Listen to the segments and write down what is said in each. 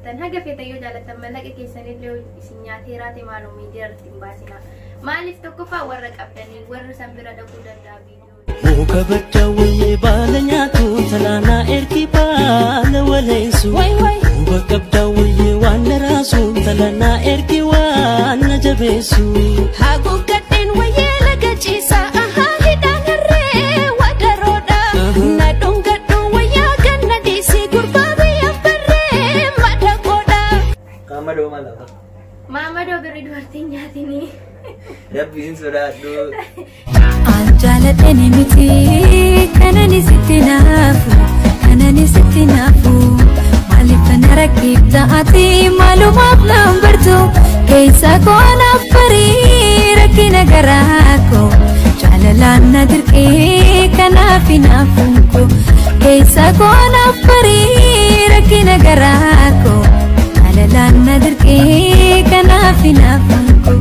Tan haga fetayyoo jaalatan mallaqa keessanillee isin nyaatee raate maaloo miidiyaa irratti hin baasina. Maaliif tokkoffaa warra qabdanii warra san bira dhaquu danda'a viidiyoo. Muka badda wayyee baala nyaatu talaanaa ergi baala waleessu. Muka qabda wayyee waan na raasu talaanaa ergi waan na jabeessu. Haguuggadheen wayyee laga ciisaa ahaa hidhaan harree wadaroodha. Na dhungadhuun wayyaa ganna dhiisii gurbaa biyya barree madaqoodha. Mamadoo malata. Mamadoo birrii dubartiin nyaatini. Rabbiin sodaadhu. Jaaladheni miti kanani sitti naafu kanani sitti naafu maaliif kana rakkiibta ati maalumaaf lambartu keessa koonaaf barii rakkina garaako jaalalaan na dirqee kanaaf hinaafunko keessa koonaaf barii rakkina garaako jaalalaan na dirqee kanaaf hinaafunko.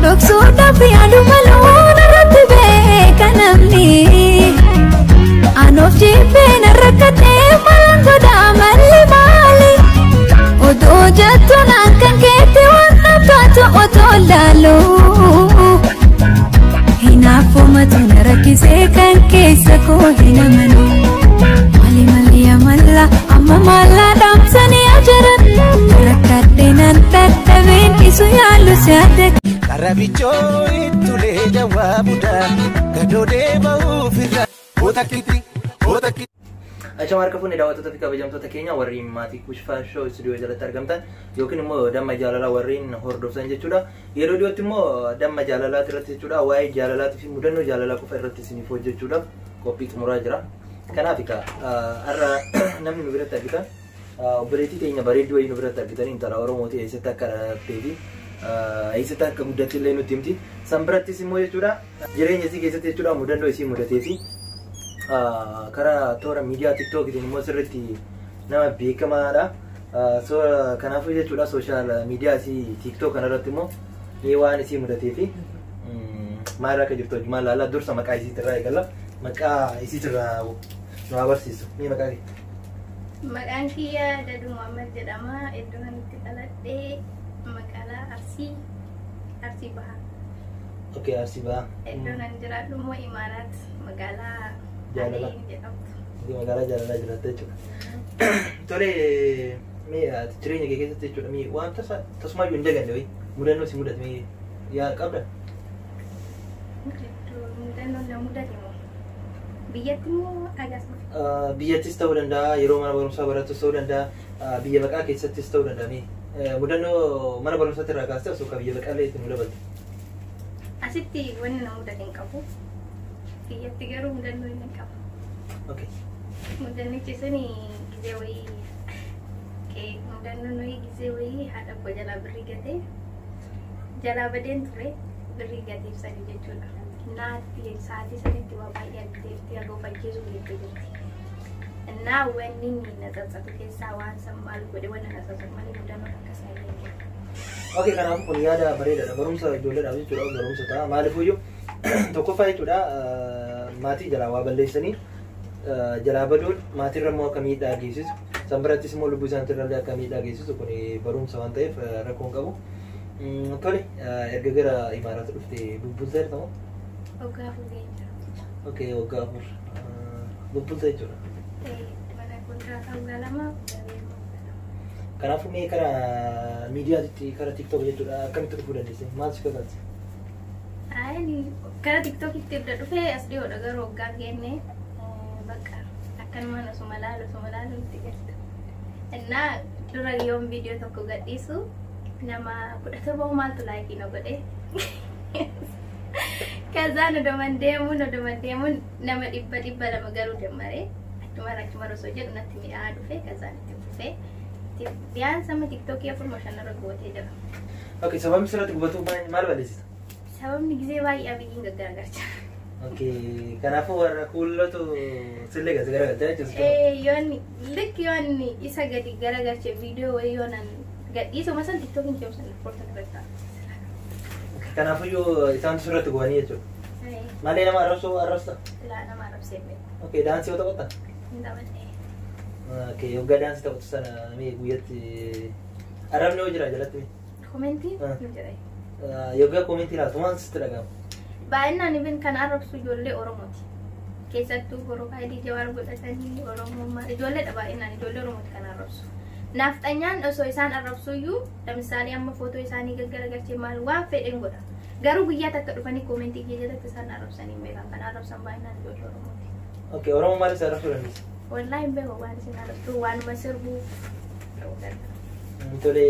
Doksuudha biyyaadhu maloona irratti beekanamni Anoof jibbeen rakkatee malaan godhaa malli maali Otoo jettuun akkan keetti waan abbaatu otoo laalu Hinaafumatu na rakkisee kan keessa koo hin amanu Mali mali amalla amma mallaa dhaamsanii ajaran Rakkadhee nan dadhabeen isu yaalu si adda Karabichoo ittulee jawaabuudha gadoodee bahuuf irra otakiti. Acha marka fuuni daawwattoota fi kabajamtoota keenya warri maatii Kushfaa Show studio jalatti argamtan yookiin immoo damma jaalalaa warreen hordoftan jechuudha. Yeroo dhiyootti immoo damma jaalalaa irratti jechuudha waa'ee jaalalaatii fi mudannoo jaalalaa qofa irratti isiniif hojjechuudhaaf qophii xumuraa jira. Kanaaf har'a namni nu biratti argitan obboleettii keenya bareedduu wayii nu biratti argitan intala Oromooti eessatti akka dhalatee fi eessatti akka guddatte illee nutti himti. San birattis immoo jechuudha jireenya isii keessatti jechuudha mudannoo isii mudatee fi karaa toora miidiyaa TikTokitiin immoo sirriitti nama beekamaadha. Kanaafuu jechuudha sooshaal miidiyaa isii TikTok kanarratti immoo waan isii mudatee fi maal akka jirtu maal laala dursa maqaa isiitirraa eegalla. Maqaa isiitirraa nu agarsiisu. Mee maqaa kee? Maqaan kiyya Daduu Muhammad jedhama. Iddoo itti dhaladhee magaalaa Arsii Bahaa. Okay, Arsii Bahaa. Iddoo nan jiraadhu immoo Imaaraat magaalaa Jaalalaa jedhamtu. Magaalaa Jaalalaa jiraata jechuudha. Tole mee jireenya kee keessatti jechuudha mee waan tasumaayyuu hin daganne wayii mudannoo si mudate mee yaa qabda? Mudannoo na mudate moo biyyatti moo agarsiisa? Biyyattis ta'uu danda'a yeroo mana barumsaa barattus ta'uu danda'a biyya baqaa keessattis ta'uu danda'a mee mudannoo mana barumsaatti irraa kaastee osoo biyya baqaallee itti mudabatte. Asitti wanni na mudate hin qabu. Biyyatti garuu mudannoo hin qabu. Okay. Mudannichi suni gizee wayii mudannoo nuyi gizee wayii haadha koo jalaa birrii gatee jalaa badeen ture birrii gateef sadi jechuudha. Naatti sa'aatii sanitti waa baay'ee argiteefti yeroo fakkeessu jettee jirti. Innaa wanni na tsatsatu keessaa waan san maal godhe wanna na tsatsatu malee mudannoo akkasii illee. Okay, kanaafuu kun yaada bareedaadha. Barumsa ijoolleedhaaf jechuudha barumsa ta'a. Maaliifuyyuu tokkoffaa jechuudha maatii jalaa waa balleessanii jalaa baduun maatirra immoo akka miidhaa geessisu san birattis immoo lubbuu isaaniitirrallee akka miidhaa geessisu kun barumsa waan ta'eef rakkoo hin qabu. Tole erga gara Imaaraatti dhufte bubbulta jirta moo? Waggaa afur jechuudha. Okay, waggaa afur bubbulta jechuudha. Mana kontiraataa waggaa lama. Kanaafuu mee karaa miidiyaatti karaa TikTok jechuudha akkamitti dhufuu dandeesse? Maal si kakaase? Karaa TikTokitti erga dhufee as dhiyoodha garuu waggaa geenne bakka akkanumaan osuma laalu itti galta. Innaa dura yoon viidiyoo tokko gadhiisu nama 17 maaltu laayikii na godhe. Kazaan odoman deemuun nama dhibba lama garuu dammare achuma osoo jedhu natti mi'aa dhufe kazaan itti dhufee biyaan sama TikTokii afurma shanarra gootee jira. Okay, sababni sirratti gubatu maal balleessita? Sababni gizee baay'ee abiyyiin gaggaragarcha. Okay, kanaafuu warra kuullatu sillee gadi garagalcha jechuudha. Yoon isa gadi garagalche viidiyoo wayii yoonan gadhiisuma san TikTokiin keewsan riippoorta irratti. Kanaafuu isaantu sirratti gubanii jechuudha. Malee nama arrabsita? Laa nama arrabsee beeku. Okay, daansii yoo taphatta? Hin taphatte. Oke, yoga dance ta'utu sana mee guyyatti arrabni hoo jira jalatti mee? Komentiin Ah. hin jedhe. Yoga komentii laatu maal sitti dhaga'ama? Baay'inaan ibin kan arrabsu ijoollee Oromooti. Keessattuu Boroofaayilii Jawaar godhatanii Oromummaa ijoolleedha baay'inaan ijoollee Oromooti kan arrabsu. Nafxanyaan osoo isaan arrabsuyyuu lammisaalee amma footoo isaanii gaggaragalchee maal waan fedhen godha. Garuu guyyaa takka dhufanii komentii keessatti isaan arrabsanii hin beekan kan arrabsan baay'inaan ijoollee Oromooti. Oke, Oromoo maal isa arrabsuu dandeessa? Wallaahi hin beeku waan isin arrabsu waanuma sirbuuf ta'uu danda'a. Tole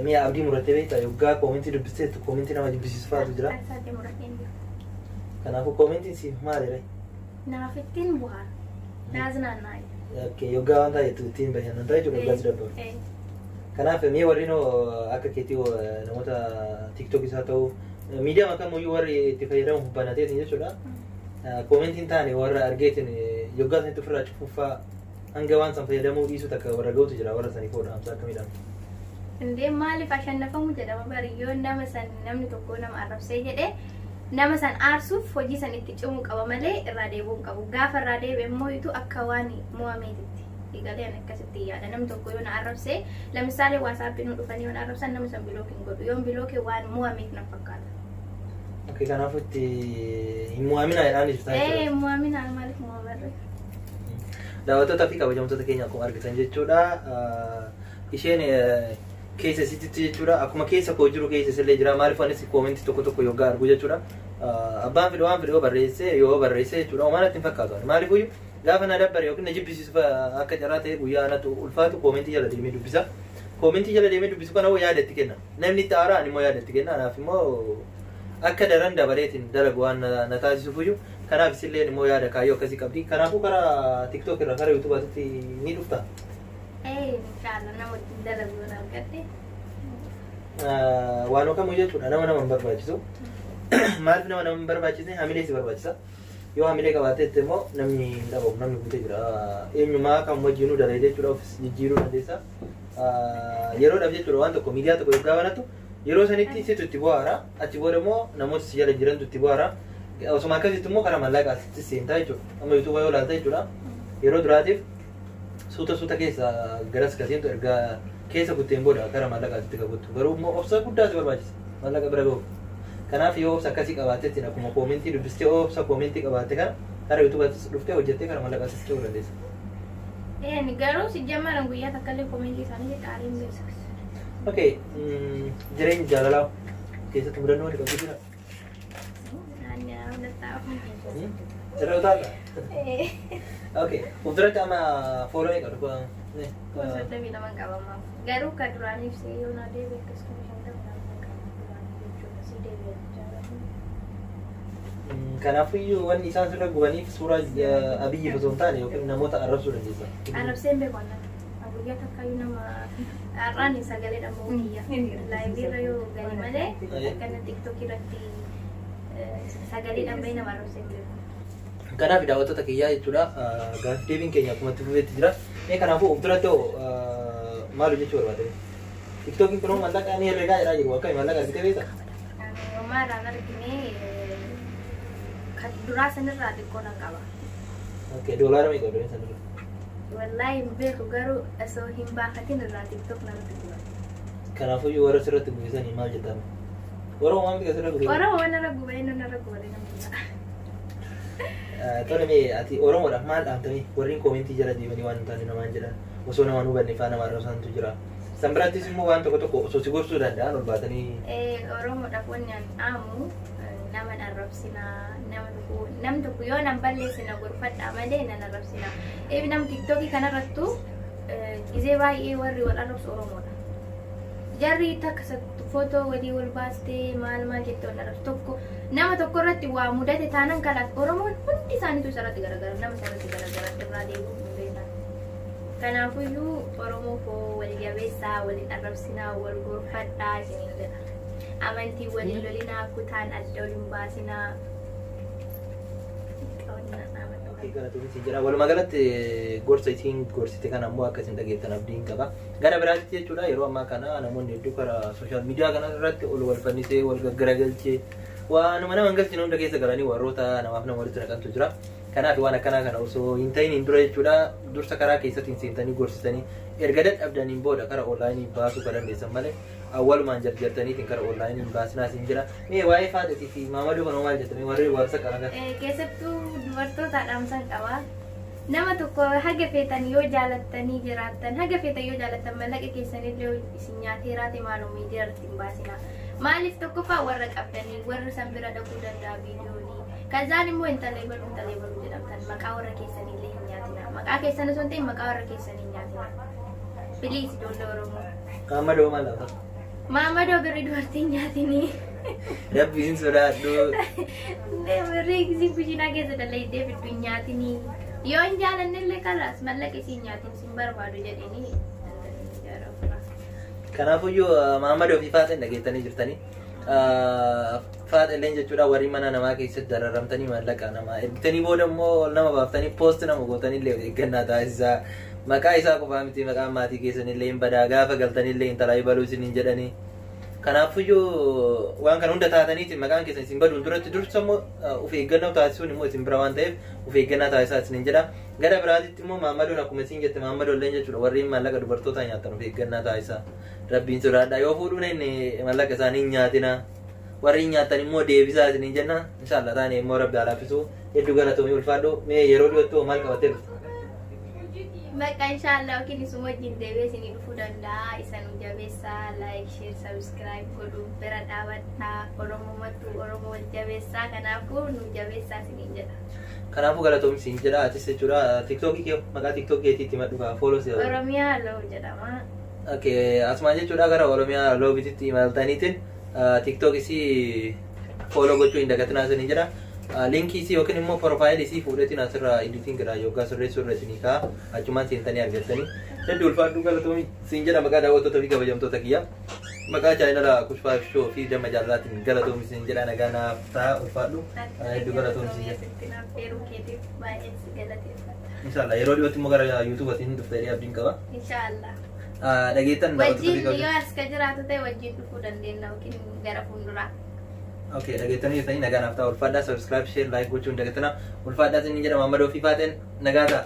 mi'a abdii murattee beektaa yoggaa komentii dubbisteettu komentii nama jibbisiisu fa'aatu jira. Isaatti murateen jiru. Kanaafuu komentiin siif maalidha? Naaf ittiin bu'aa. Naas naanna'e. Oke, yoggaa waan ta'etu ittiin bashannantaa jechuudha yoggaa si dabbaru. Kanaaf mi'a warri akka keetii namoota tiktokis haa ta'u miidiyaa maqaa muyyuu warri itti fayyadamu banateetiin jechuudha. Komentiin taane warra argeetiin yoggaa sanitti ofirraa cufuufaa hanga waan san fayyadamuu dhiisu takka warra ga'utu jira warra sanii fuudha amsa akkamiidhaan. Indee maaliif ashannafamu jedhama bariyyoo nama san namni tokko nama arrabsee jedhee nama san aarsuuf hojii san itti cimuu qaba malee irraa deebi'uu qabu. Gaafa irraa deebi'e immoo itu akka waan mo'ameetitti. Egalee ani akkasitti yaada namni tokko yoo na arrabsee lammisaalee waasaappii nu dhufanii yoo na arrabsan nama san bilookiin godhu yoo bilookee waan mo'ameef na fakkaata. Oke, kanaafuu itti hin mo'amina jedhaan ibsaa jechuudha. Mo'aminaan maaliif mo'amarre? Daawwattoota fi kabajamtoota keenya akkuma argitan jechuudha. Isheen keessa isitti jechuudha. Akkuma keessa koo jiru keessa isillee jira. Maaliif anis koomentii tokko tokko yoggaa argu jechuudha. Abbaan fedhe waan fedhe yoo barreesse jechuudha. Homaan itti hin fakkaatu. Maaliif gaafa na dabbare yookiin na jibbisiisu akka carraa ta'e guyyaa anatu ulfaatu koomentii jala deemee dubbisa. Koomentii jala deemee dubbisu kana hoo yaada itti kenna. Namni itti aaraa ani immoo yaada itti kenna. Anaaf immoo akka daran dabaleetiin dalagu waan na taasisuuf iyyuu kanaaf isilleen immoo yaada kaayyoo akkasii qabdi. Kanaafuu karaa TikTok irraa karaa YouTube'aatti ni dhufta. Inshallah nama dalagu yoo argadde. Waan kamuu jechuudha nama hin barbaachisu. Maaliif nama hin barbaachisne hamilee si barbaachisa. Yoo hamilee qabaattetti immoo namni hin dhabamu namni guutee jira. Eenyumaa kan wajjinuu dalagee jechuudha ofis jijjiiruu dandeessa. Yeroodhaaf jechuudha waan tokko miidiyaa tokko yoggaa banattu yeroo sanitti situ itti bu'aara achi booda immoo namoota si jala jirantu itti bu'aara. Osuma akkasitti immoo karaa maallaqaatti seentaa jechuudha. Amma yuutuuba yoo ilaalta jechuudha. Yeroo duraatiif suuta keessa garas kaseentu erga keessa kutteen booda karaa maallaqaatti qabuttu. Garuu immoo obsa guddaa si barbaachisa. Maallaqa bira gahuuf. Kanaaf yoo obsa akkasii qabaattetti akkuma koomentii dubbistee obsa koomentii qabaatte kana karaa yuutuubaatti dhuftee hojjettee karaa maallaqaatti ce'uu dandeessa. Garuu si jammaran guyyaa takka illee koomentii isaanii jedhaanii hin beeksisu. Oke, jireenya jaalalaa keessatti mudannoo wali qabdu jira. Irra utaala. Oke, fuulduratti amma fooloo ni qabdu. Gosoota miidhaman qabamaa. Garuu kan duraan ibsee yoo na deebi'e akkasuma Kanaafiyyuu wanni isaan sirra gubaniif suuraa abiyyi osoo hin taane yookiin namoota arrabsuu dandeessa. Arrabseen beeku annan. Guyyaa takkaayyuu nama har'aan sagalee dhammoo biyya. Laayibiirra yoo gani malee akkana tiktok irratti sagalee dhammoo nama arrabseen beeku. Kanaaf daawwattoota kiyyaa jechuudha. Gaaffii deebiin keenya akkuma itti fufeetti jira. Kanaafuu of duratti maal jechuu barbaade? Tiktokiin kun maallaqa ni herregaa jedhaa jiru. Akkami maallaqa argitee beektaa? Homaadhaan arginee kan duraa sanirraa xiqqoo nan qaba. Doolaara meeqa doonii sanirra? Wallaahi hin beeku garuu osoo hin baafatin irraa tiktok namatti gura. Kanaafuu warra sirratti gubbisanii maal jettan? Oromoo waan biqa sirra gubbisanii? Oromoo waan irra gubee inni irra gubee namatti. Tole mee ati Oromoodhaaf maal dhaamtanii warreen koomentii jala deemanii waan hin taane namaan jedhan osoo nama nu hubanne faana waan arrabsantu jira. San birattis immoo waan tokko tokko osoo si gorsuu danda'an ol baatanii. Oromoodhaaf wanni ani dhaamu nama arrabsinaa nam tokko yoo nan balleessina gorfadhaa malee nan arrabsinaa. Nam tiktokii kanarrattu gizee baay'ee warri wal arrabsu Oromoodha. Jarri takka footoo walii wal baastee maal jettee wal arrabsu tokko nama tokko irratti waa mudate taanan kalaas Oromoon hundi isaaniitu isarratti garagara nama isarratti garagara irraa deebi'uu hin beekan. Kanaafiyyuu Oromoo koo wal jabeessaa waliin arrabsinaa wal gorfadhaa isiniin jedha. Amantii waliin lolinaa kutaan adda waliin baasinaa. Walumaa galatti gorsa isiin gorsite kana ammoo akka isin dhageettan abdiin qaba. Gara biraatti jechuudha yeroo ammaa kana namoonni hedduu karaa sooshaal miidiyaa kana irratti ol wal fannisee wal gaggaragalchee waanuma nama hin galchine hunda keessa galanii warroota namaaf nama walitti naqantu jira. Kanaaf waan akkanaa kana osoo hin ta'in hin dura jechuudha dursa karaa keessatti seentanii gorsitanii erga dadhabdaniin booda karaa onlaayinii baasuu kan dandeessan malee awwalumaan jarjartaniitiin karaa onlaayinii baasinaas hin jira. Mee waa'ee faadhatii fi maamaduu kana maal jettame warri waamsa kana keessattuu dubartoota dhaamsan qaba. Nama tokko haga feetan yoo jaalattanii jiraattan haga feetan yoo jaalattan mallaqa keessanillee isin nyaatee raate maaloo miidiyaa irratti hin baasina. Maaliif tokkoffaa warra qabdanii warra san bira dhaquu danda'a viidiyoonii. Kazaan immoo intalee baluu jedhamtan maqaa warra keessanillee hin nyaatina. Maqaa keessan osoo hin ta'in maqaa warra keessanii hin nyaatina. Biliis ijoollee Oromoo. Maamadoo maal laata? Maamadoo birrii dubartiin nyaatinii. Rabbiin sodaadhu. Birrii isin kushiinaa keessa dalaydee fiddu hin nyaatinii. Yoo hin jaalannillee kalaas mallaqa isin nyaatin isin barbaadu jedhanii. Kanaafuyyuu maamadoo fi faaxeen dhageettanii jirtanii. Faaxeelleen jechuudha warri mana namaa keessatti dararamtanii maallaqa namaa ergitanii booda immoo nama baaftanii poost nama gootanillee eeggannaa taasisaa. Maqaa isaa qofaa miti maqaa maatii keessanillee hin badaa gaafa galtanillee intalaa baluu isiniin jedhanii. Kanaafuyyuu waan kana hunda taataniitiin maqaan keessan isin baduun duratti dursa immoo of eeggannoo taasisuun immoo isin bira waan ta'eef of eeggannaa taasisaa isiniin jedha. Gara biraatitti immoo maammadoon akkuma isin jette maammadoolleen jechuudha warreen maallaqa dubartootaa nyaatan of eeggannaa taasisaa. Rabbiin sodaadha yoo fuudhuun inni maallaqa isaanii hin nyaatina. Warri nyaatan immoo deebisaa isiniin jenna. Inshallah taane immoo rabbi alaafisuu hedduu galatoomii ulfaadhu mee yeroo dhiyootti maal qabattee dhufte? Bakka inshallah yookiin isuma wajjin deebi'ee isinii dhufuu danda'a. Isa nu jabeessaa like share subscribe godhu bira dhaabadhaa. Oromoo wal jabeessaa kanaafuu nu jabeessaa isiniin jedha. Kanaafuu galatoomii isiniin jedha atis jechuudha tiktookii kee maqaa tiktookii keetiitti madhugaa follow si Oromiyaa Loo jedhama. Okay asumaan jechuudha gara Oromiyaa Loo bititti imaltaniitiin tiktookii si follow gochuu hin dagatinaa isiniin jedha. Linkii isii yookiin immoo profaayilii isii fuudhetiin asirraa editing irraa yookaan sirreessuu irra isinii ka'a achumaan seentanii argattanii hedduu ulfaadhu galatoomii siin jedha maqaa daawwattoota fi kabajamtoota kiyya maqaa chaayinala Kushfaa Shoo fi damma jaalalaatiin galatoomii siin jedha nagaa naaf ta'a ulfaadhu hedduu galatoomii siin jedha. Inshallah yeroo dhiyootti immoo gara yuutuubatiin dhuftanii abdiin qaba. Inshallah. Dhageettan wajjin yoo as ka jiraatu ta'e wajjin dhufuu dandeenya yookiin gara fuulduraa. Okay, dhageettanii jirtanii nagaa naaf ta'a ulfaadhaa subscribe share like gochuun dhageettana ulfaadhaa isin jedha Maammadoo fi Faaxeen nagaa ta'a.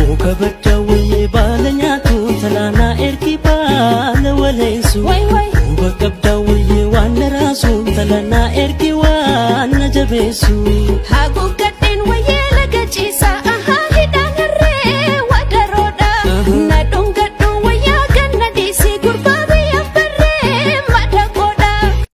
Muka badda wayyee baala nyaatu talaanaa ergi baala waleessu. Muka qabda wayyee waan na raasu talaanaa ergi waan na jabeessu.